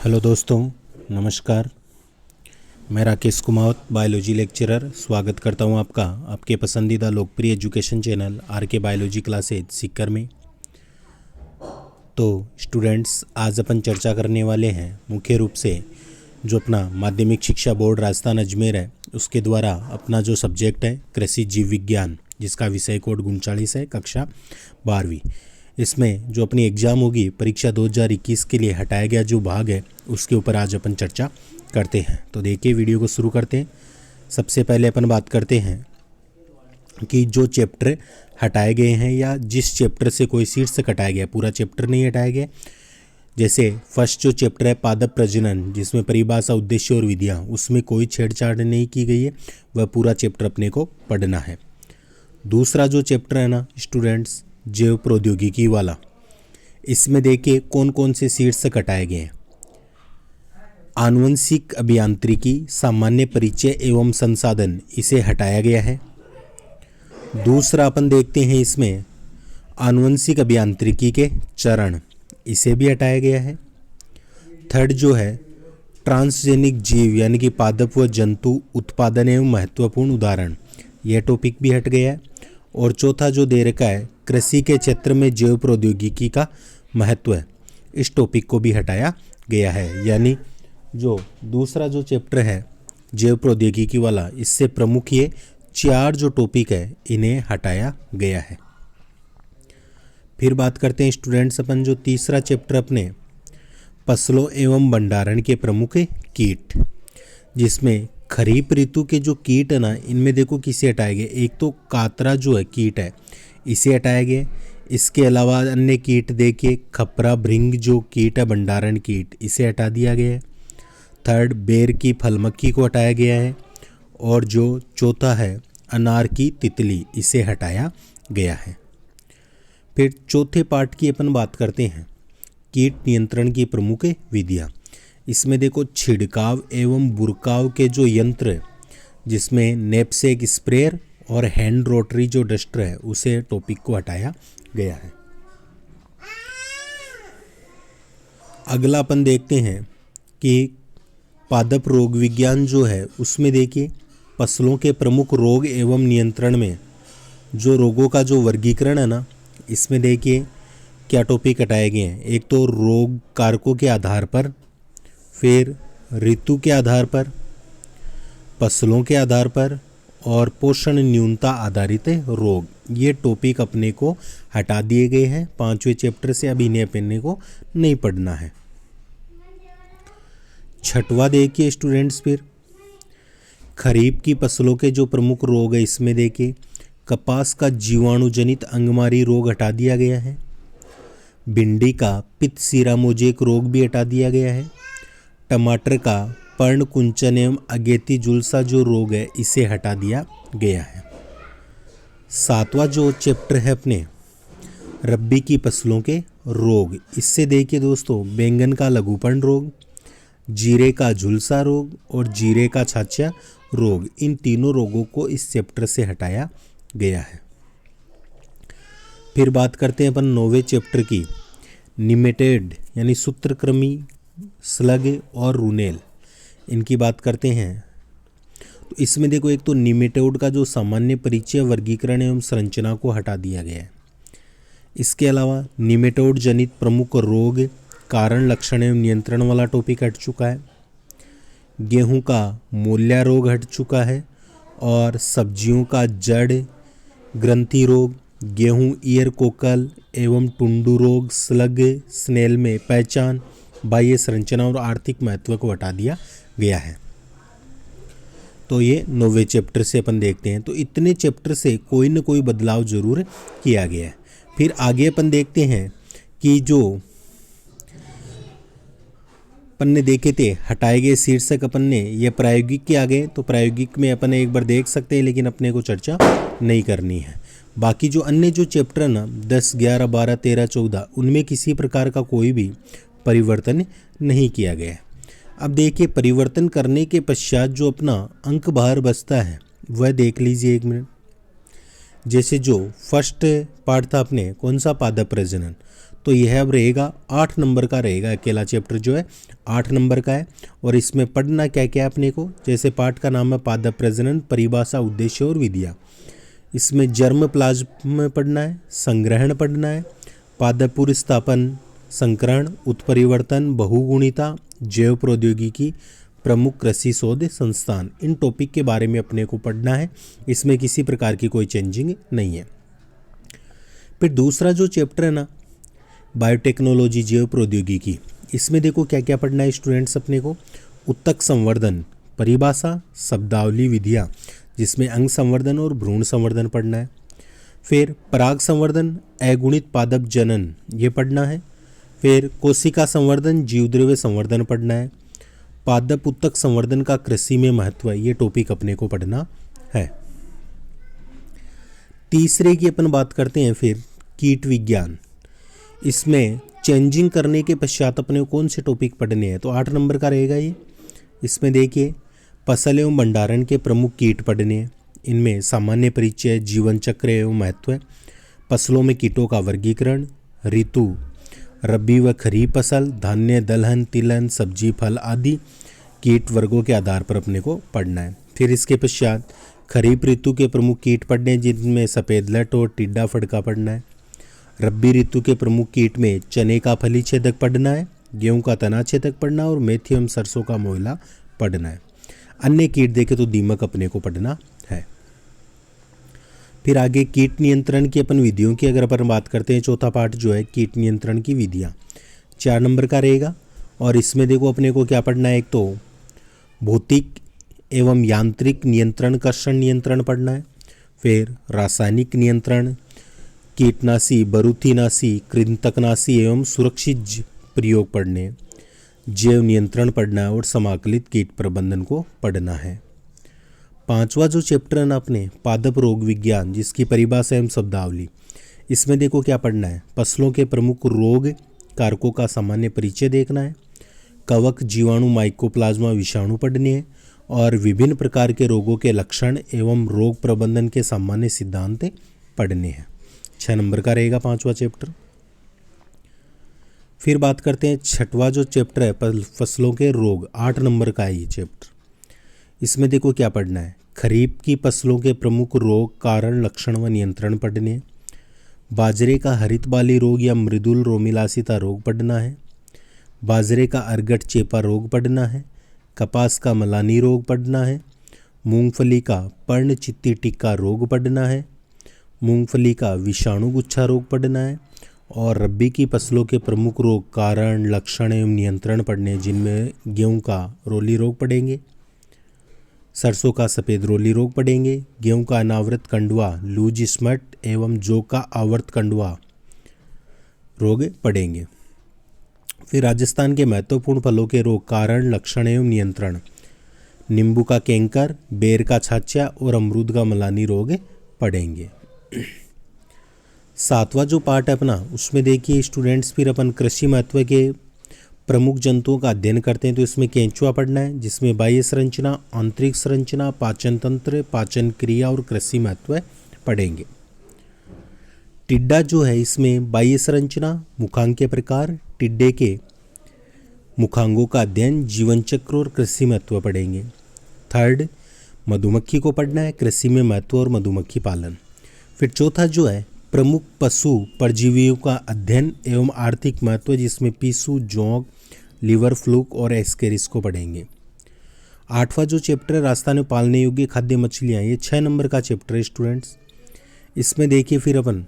Hello दोस्तों, नमस्कार। मैं राकेश कुमार, बायोलॉजी लेक्चरर, स्वागत करता हूं आपका आपके पसंदीदा लोकप्रिय एजुकेशन चैनल आर के बायोलॉजी क्लासेज सीकर में। तो स्टूडेंट्स, आज अपन चर्चा करने वाले हैं मुख्य रूप से जो अपना माध्यमिक शिक्षा बोर्ड राजस्थान अजमेर है उसके द्वारा अपना जो सब्जेक्ट है कृषि जीव विज्ञान, जिसका विषय कोड 39 है, कक्षा 12वीं। इसमें जो अपनी एग्ज़ाम होगी परीक्षा 2021 के लिए हटाया गया जो भाग है उसके ऊपर आज अपन चर्चा करते हैं। तो देखिए, वीडियो को शुरू करते हैं। सबसे पहले अपन बात करते हैं कि जो चैप्टर हटाए गए हैं या जिस चैप्टर से कोई शीर्षक हटाया गया, पूरा चैप्टर नहीं हटाया गया। जैसे फर्स्ट जो चैप्टर है पादप प्रजनन, जिसमें परिभाषा, उद्देश्य और विधियाँ, उसमें कोई छेड़छाड़ नहीं की गई है, वह पूरा चैप्टर अपने को पढ़ना है। दूसरा जो चैप्टर है ना स्टूडेंट्स, जैव प्रौद्योगिकी वाला, इसमें देखिए कौन कौन से शीर्षक हटाए गए हैं। आनुवंशिक अभियांत्रिकी, सामान्य परिचय एवं संसाधन, इसे हटाया गया है। दूसरा अपन देखते हैं इसमें आनुवंशिक अभियांत्रिकी के चरण, इसे भी हटाया गया है। थर्ड जो है ट्रांसजेनिक जीव यानी कि पादप व जंतु उत्पादन एवं महत्वपूर्ण उदाहरण, यह टॉपिक भी हट गया है। और चौथा जो दे रखा है कृषि के क्षेत्र में जैव प्रौद्योगिकी का महत्व है, इस टॉपिक को भी हटाया गया है। यानी जो दूसरा जो चैप्टर है जैव प्रौद्योगिकी वाला, इससे प्रमुख ये 4 जो टॉपिक है इन्हें हटाया गया है। फिर बात करते हैं स्टूडेंट्स अपन जो तीसरा चैप्टर अपने फसलों एवं भंडारण के प्रमुख कीट, जिसमें खरीफ ऋतु के जो कीट है ना, इनमें देखो किसे हटाए गए। एक तो कातरा जो है कीट है, इसे हटाया गया। इसके अलावा अन्य कीट देखिए, खपरा भृंग जो कीट है भंडारण कीट, इसे हटा दिया गया है। थर्ड बेर की फलमक्खी को हटाया गया है। और जो चौथा है अनार की तितली, इसे हटाया गया है। फिर चौथे पार्ट की अपन बात करते हैं कीट नियंत्रण की प्रमुख विधियाँ। इसमें देखो छिड़काव एवं बुरकाव के जो यंत्र, जिसमें नैपसेक स्प्रेयर और हैंड रोटरी जो डस्टर है, उसे टॉपिक को हटाया गया है। अगला अपन देखते हैं कि पादप रोग विज्ञान जो है, उसमें देखिए फसलों के प्रमुख रोग एवं नियंत्रण में जो रोगों का जो वर्गीकरण है ना, इसमें देखिए क्या टॉपिक हटाए गए हैं। एक तो रोग कारकों के आधार पर, फिर ऋतु के आधार पर, फसलों के आधार पर, और पोषण न्यूनता आधारित रोग, ये टॉपिक अपने को हटा दिए गए हैं 5वें चैप्टर से। अभी इन्हें अपने को नहीं पढ़ना है। छठवां देखिए स्टूडेंट्स, फिर खरीफ की फसलों के जो प्रमुख रोग है, इसमें देखिए कपास का जीवाणु जनित अंगमारी रोग हटा दिया गया है। भिंडी का पित्त सीरा मोजेक रोग भी हटा दिया गया है। टमाटर का पर्ण कुंचन एवं अगेती जुलसा जो रोग है, इसे हटा दिया गया है। 7वां जो चैप्टर है अपने रब्बी की फसलों के रोग, इससे देखिए दोस्तों बैंगन का लघुपर्ण रोग, जीरे का झुलसा रोग और जीरे का छाछा रोग, इन तीनों रोगों को इस चैप्टर से हटाया गया है। फिर बात करते हैं अपन 9वें चैप्टर की निमेटेड यानी सूत्रकृमि, स्लग और रूनेल, इनकी बात करते हैं। तो इसमें देखो एक तो निमेटोड का जो सामान्य परिचय, वर्गीकरण एवं संरचना को हटा दिया गया है। इसके अलावा निमेटोड जनित प्रमुख रोग, कारण, लक्षण एवं नियंत्रण वाला टॉपिक हट चुका है। गेहूं का मोल्या रोग हट चुका है। और सब्जियों का जड़ ग्रंथि रोग, गेहूं ईयर कोकल एवं टुंडू रोग, स्लग स्नेल में पहचान, बाह्य संरचना और आर्थिक महत्व को हटा दिया गया है। तो ये 9वें चैप्टर से अपन देखते हैं। तो इतने चैप्टर से कोई न कोई बदलाव जरूर किया गया है। फिर आगे अपन देखते हैं कि जो अपन ने देखे थे हटाए गए शीर्षक, अपन ने ये प्रायोगिक के आ गए। तो प्रायोगिक में अपन एक बार देख सकते हैं, लेकिन अपने को चर्चा नहीं करनी है। बाकी जो अन्य जो चैप्टर है ना 10, 11, 12, 13, 14, उनमें किसी प्रकार का कोई भी परिवर्तन नहीं किया गया है। अब देखिए परिवर्तन करने के पश्चात जो अपना अंक बाहर बचता है वह देख लीजिए 1 मिनट। जैसे जो फर्स्ट पार्ट था अपने कौन सा, पादप प्रजनन, तो यह अब रहेगा 8 नंबर का रहेगा, अकेला चैप्टर जो है 8 नंबर का है। और इसमें पढ़ना क्या क्या है अपने को, जैसे पाठ का नाम है पादप प्रजनन, परिभाषा, उद्देश्य और विधियाँ। इसमें जर्म प्लाज्म पढ़ना है, संग्रहण पढ़ना है, पादप पूर्व स्थापन, संकरण, उत्परिवर्तन, बहुगुणिता, जैव प्रौद्योगिकी, प्रमुख कृषि शोध संस्थान, इन टॉपिक के बारे में अपने को पढ़ना है। इसमें किसी प्रकार की कोई चेंजिंग नहीं है। फिर दूसरा जो चैप्टर है ना, बायोटेक्नोलॉजी, जैव प्रौद्योगिकी, इसमें देखो क्या क्या पढ़ना है स्टूडेंट्स अपने को। उत्तक संवर्धन, परिभाषा, शब्दावली, विधियाँ, जिसमें अंग संवर्धन और भ्रूण संवर्धन पढ़ना है। फिर पराग संवर्धन, अगुणित पादप जनन, ये पढ़ना है। फिर कोशिका संवर्धन, जीवद्रव्य संवर्धन पढ़ना है। पादप उत्तक संवर्धन का कृषि में महत्व है, ये टॉपिक अपने को पढ़ना है। तीसरे की अपन बात करते हैं फिर कीट विज्ञान। इसमें चेंजिंग करने के पश्चात अपने को कौन से टॉपिक पढ़ने हैं, तो 8 नंबर का रहेगा ये। इसमें देखिए फसल एवं भंडारण के प्रमुख कीट पढ़ने हैं। इनमें सामान्य परिचय, जीवन चक्र एवं महत्व है, फसलों में कीटों का वर्गीकरण, ऋतु, रबी व खरीफ फसल, धान्य, दलहन, तिलहन, सब्जी, फल आदि कीट वर्गों के आधार पर अपने को पढ़ना है। फिर इसके पश्चात खरीफ ऋतु के प्रमुख कीट पढ़ने हैं, जिनमें सफ़ेद लट और टिड्डा फड़का पढ़ना है। रबी ऋतु के प्रमुख कीट में चने का फली छेदक पढ़ना है, गेहूं का तना छेदक पढ़ना और मेथी एवं सरसों का मोइला पढ़ना है। अन्य कीट देखे तो दीमक अपने को पढ़ना है। फिर आगे कीट नियंत्रण की अपन विधियों की अगर अपन बात करते हैं, चौथा पार्ट जो है कीट नियंत्रण की विधियाँ, 4 नंबर का रहेगा। और इसमें देखो अपने को क्या पढ़ना है, एक तो भौतिक एवं यांत्रिक नियंत्रण, कर्षण नियंत्रण पढ़ना है। फिर रासायनिक नियंत्रण, कीटनाशी, बरूथीनाशी, कृंतकनाशी एवं सुरक्षित प्रयोग पढ़ने, जैव नियंत्रण पढ़ना है और समाकलित कीट प्रबंधन को पढ़ना है। 5वां जो चैप्टर है ना अपने पादप रोग विज्ञान, जिसकी परिभाषा एवं शब्दावली, इसमें देखो क्या पढ़ना है, फसलों के प्रमुख रोग कारकों का सामान्य परिचय देखना है, कवक, जीवाणु, माइकोप्लाज्मा, विषाणु पढ़ने हैं और विभिन्न प्रकार के रोगों के लक्षण एवं रोग प्रबंधन के सामान्य सिद्धांत पढ़ने हैं। 6 नंबर का रहेगा 5वां चैप्टर। फिर बात करते हैं 6वां जो चैप्टर है फसलों के रोग, 8 नंबर का है ये चैप्टर। इसमें देखो क्या पढ़ना है, खरीफ की फसलों के प्रमुख रोग, कारण, लक्षण व नियंत्रण पढ़ने हैं। बाजरे का हरित बाली रोग या मृदुल रोमिलासिता रोग पढ़ना है। बाजरे का अरगट चेपा रोग पढ़ना है। कपास का मलानी रोग पढ़ना है। मूंगफली का पर्ण चित्ती टिक्का रोग पढ़ना है। मूंगफली का विषाणु गुच्छा रोग पढ़ना है। और रब्बी की फसलों के प्रमुख रोग, कारण, लक्षण एवं नियंत्रण पढ़ने, जिनमें गेहूं का रोली रोग पढ़ेंगे, सरसों का सफ़ेद रोली रोग पढ़ेंगे, गेहूं का अनावृत कंडुआ, लूज स्मट एवं जौ का आवर्त कंडुआ रोग पढ़ेंगे। फिर राजस्थान के महत्वपूर्ण फलों के रोग, कारण, लक्षण एवं नियंत्रण, नींबू का कैंकर, बेर का छाछा और अमरूद का मलानी रोग पढ़ेंगे। 7वां जो पार्ट है अपना, उसमें देखिए स्टूडेंट्स फिर अपन कृषि महत्व के प्रमुख जंतुओं का अध्ययन करते हैं। तो इसमें केंचुआ पढ़ना है, जिसमें बाह्य संरचना, आंतरिक संरचना, पाचन तंत्र, पाचन क्रिया और कृषि महत्व पढ़ेंगे। टिड्डा जो है, इसमें बाह्य संरचना, मुखांग के प्रकार, टिड्डे के मुखांगों का अध्ययन, जीवन चक्र और कृषि महत्व पढ़ेंगे। 3rd मधुमक्खी को पढ़ना है, कृषि में महत्व और मधुमक्खी पालन। फिर 4था जो है प्रमुख पशु परजीवियों का अध्ययन एवं आर्थिक महत्व, जिसमें पीसू, जोंक, लीवर फ्लूक और एस्केरिस को पढ़ेंगे। 8वां जो चैप्टर है राजस्थान में पालने योग्य खाद्य मछलियाँ, ये 6 नंबर का चैप्टर है स्टूडेंट्स। इसमें देखिए फिर अपन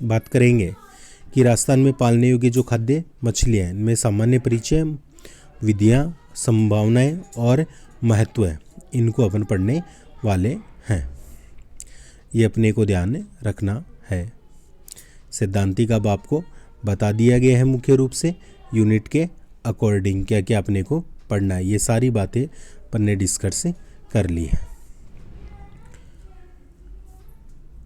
बात करेंगे कि राजस्थान में पालने योग्य जो खाद्य मछलियाँ हैं, इनमें सामान्य परिचय, विधियाँ, संभावनाएं और महत्व है, इनको अपन पढ़ने वाले हैं। ये अपने को ध्यान रखना है। सिद्धांतिक अब आपको बता दिया गया है मुख्य रूप से यूनिट के अकॉर्डिंग क्या क्या अपने को पढ़ना है। ये सारी बातें अपन ने डिस्कस कर ली है।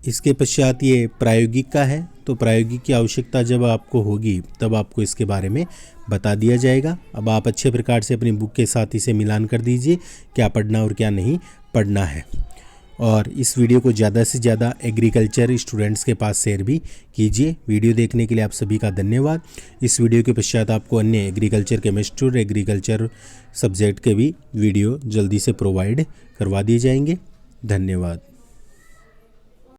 इसके पश्चात ये प्रायोगिक का है, तो प्रायोगिक की आवश्यकता जब आपको होगी तब आपको इसके बारे में बता दिया जाएगा। अब आप अच्छे प्रकार से अपनी बुक के साथ इसे मिलान कर दीजिए, क्या पढ़ना और क्या नहीं पढ़ना है। और इस वीडियो को ज़्यादा से ज़्यादा एग्रीकल्चर स्टूडेंट्स के पास शेयर भी कीजिए। वीडियो देखने के लिए आप सभी का धन्यवाद। इस वीडियो के पश्चात आपको अन्य एग्रीकल्चर, केमिस्ट्री और एग्रीकल्चर सब्जेक्ट के भी वीडियो जल्दी से प्रोवाइड करवा दिए जाएंगे। धन्यवाद।